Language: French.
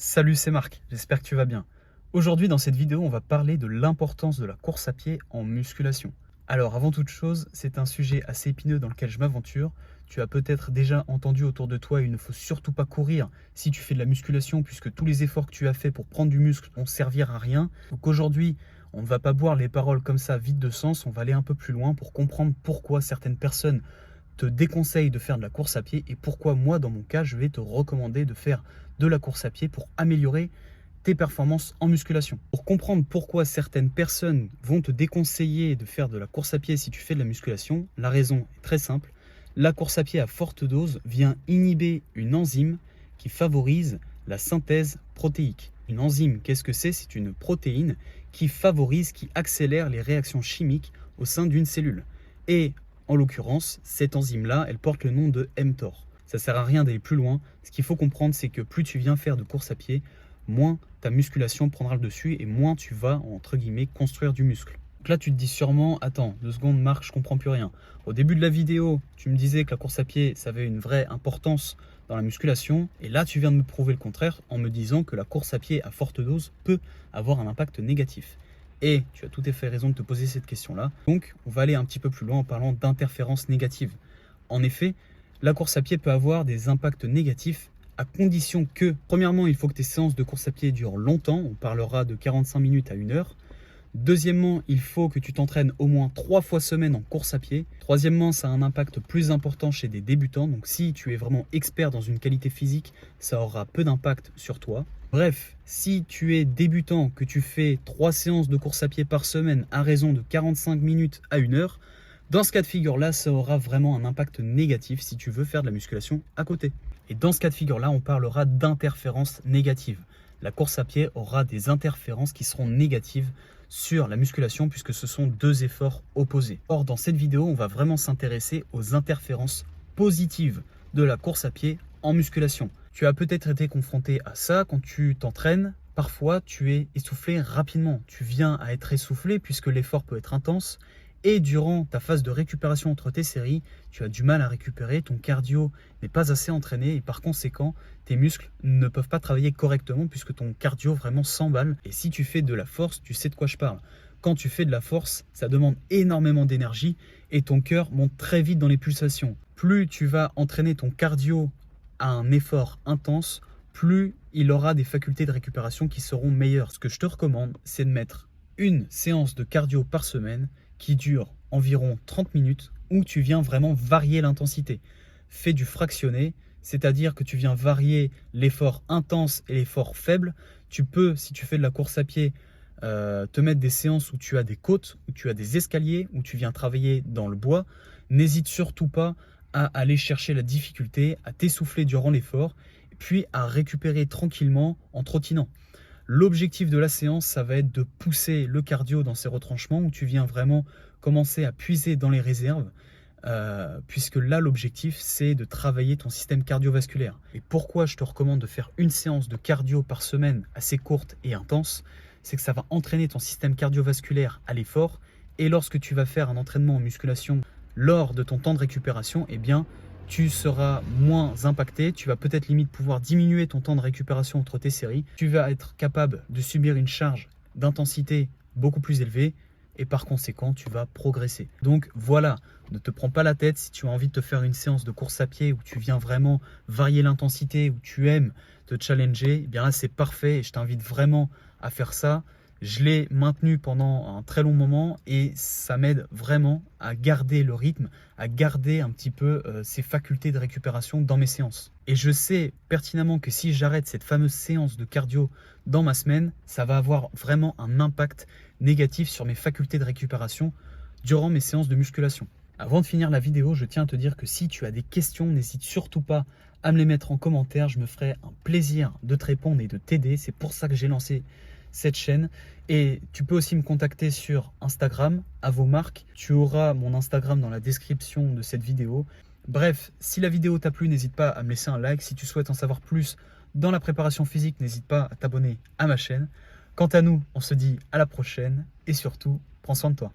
Salut, c'est Marc, j'espère que tu vas bien. Aujourd'hui, dans cette vidéo, on va parler de l'importance de la course à pied en musculation. Alors, avant toute chose, c'est un sujet assez épineux dans lequel je m'aventure. Tu as peut-être déjà entendu autour de toi, il ne faut surtout pas courir si tu fais de la musculation, puisque tous les efforts que tu as fait pour prendre du muscle vont servir à rien. Donc aujourd'hui, on ne va pas boire les paroles comme ça vides de sens, on va aller un peu plus loin pour comprendre pourquoi certaines personnes te déconseille de faire de la course à pied et pourquoi moi, dans mon cas, je vais te recommander de faire de la course à pied pour améliorer tes performances en musculation. Pour comprendre pourquoi certaines personnes vont te déconseiller de faire de la course à pied si tu fais de la musculation, la raison est très simple. La course à pied à forte dose vient inhiber une enzyme qui favorise la synthèse protéique. Une enzyme, qu'est-ce que c'est? C'est une protéine qui favorise, qui accélère les réactions chimiques au sein d'une cellule. Et en l'occurrence, cette enzyme-là, elle porte le nom de mTOR. Ça ne sert à rien d'aller plus loin. Ce qu'il faut comprendre, c'est que plus tu viens faire de course à pied, moins ta musculation prendra le dessus et moins tu vas, entre guillemets, construire du muscle. Donc là, tu te dis sûrement, attends, 2 secondes, Marc, je comprends plus rien. Au début de la vidéo, tu me disais que la course à pied, ça avait une vraie importance dans la musculation. Et là, tu viens de me prouver le contraire en me disant que la course à pied à forte dose peut avoir un impact négatif. Et tu as tout à fait raison de te poser cette question-là. Donc, on va aller un petit peu plus loin en parlant d'interférences négatives. En effet, la course à pied peut avoir des impacts négatifs à condition que, premièrement, il faut que tes séances de course à pied durent longtemps. On parlera de 45 minutes à 1 heure. Deuxièmement, il faut que tu t'entraînes au moins 3 fois semaine en course à pied. Troisièmement, ça a un impact plus important chez des débutants. Donc si tu es vraiment expert dans une qualité physique, ça aura peu d'impact sur toi. Bref, si tu es débutant, que tu fais 3 séances de course à pied par semaine à raison de 45 minutes à 1 heure, dans ce cas de figure-là, ça aura vraiment un impact négatif si tu veux faire de la musculation à côté. Et dans ce cas de figure-là, on parlera d'interférences négatives. La course à pied aura des interférences qui seront négatives sur la musculation puisque ce sont deux efforts opposés. Or, dans cette vidéo, on va vraiment s'intéresser aux interférences positives de la course à pied en musculation. Tu as peut-être été confronté à ça quand tu t'entraînes. Parfois, tu es essoufflé rapidement. Tu viens à être essoufflé puisque l'effort peut être intense. Et durant ta phase de récupération entre tes séries, tu as du mal à récupérer, ton cardio n'est pas assez entraîné et par conséquent, tes muscles ne peuvent pas travailler correctement puisque ton cardio vraiment s'emballe. Et si tu fais de la force, tu sais de quoi je parle. Quand tu fais de la force, ça demande énormément d'énergie et ton cœur monte très vite dans les pulsations. Plus tu vas entraîner ton cardio à un effort intense, plus il aura des facultés de récupération qui seront meilleures. Ce que je te recommande, c'est de mettre une séance de cardio par semaine qui dure environ 30 minutes où tu viens vraiment varier l'intensité. Fais du fractionné, c'est-à-dire que tu viens varier l'effort intense et l'effort faible. Tu peux, si tu fais de la course à pied, te mettre des séances où tu as des côtes, où tu as des escaliers, où tu viens travailler dans le bois. N'hésite surtout pas à aller chercher la difficulté, à t'essouffler durant l'effort, puis à récupérer tranquillement en trottinant. L'objectif de la séance, ça va être de pousser le cardio dans ses retranchements où tu viens vraiment commencer à puiser dans les réserves puisque là, l'objectif, c'est de travailler ton système cardiovasculaire. Et pourquoi je te recommande de faire une séance de cardio par semaine assez courte et intense, c'est que ça va entraîner ton système cardiovasculaire à l'effort et lorsque tu vas faire un entraînement en musculation lors de ton temps de récupération, eh bien, tu seras moins impacté, tu vas peut-être limite pouvoir diminuer ton temps de récupération entre tes séries, tu vas être capable de subir une charge d'intensité beaucoup plus élevée et par conséquent, tu vas progresser. Donc voilà, ne te prends pas la tête si tu as envie de te faire une séance de course à pied où tu viens vraiment varier l'intensité, où tu aimes te challenger, eh bien là c'est parfait et je t'invite vraiment à faire ça. Je l'ai maintenu pendant un très long moment et ça m'aide vraiment à garder le rythme, à garder un petit peu ces facultés de récupération dans mes séances. Et je sais pertinemment que si j'arrête cette fameuse séance de cardio dans ma semaine, ça va avoir vraiment un impact négatif sur mes facultés de récupération durant mes séances de musculation. Avant de finir la vidéo, je tiens à te dire que si tu as des questions, n'hésite surtout pas à me les mettre en commentaire. Je me ferai un plaisir de te répondre et de t'aider. C'est pour ça que j'ai lancé cette chaîne et tu peux aussi me contacter sur Instagram à vos marques. Tu auras mon Instagram dans la description de cette vidéo. Bref, si la vidéo t'a plu, n'hésite pas à me laisser un like. Si tu souhaites en savoir plus dans la préparation physique, n'hésite pas à t'abonner à ma chaîne. Quant à nous, on se dit à la prochaine et surtout, prends soin de toi.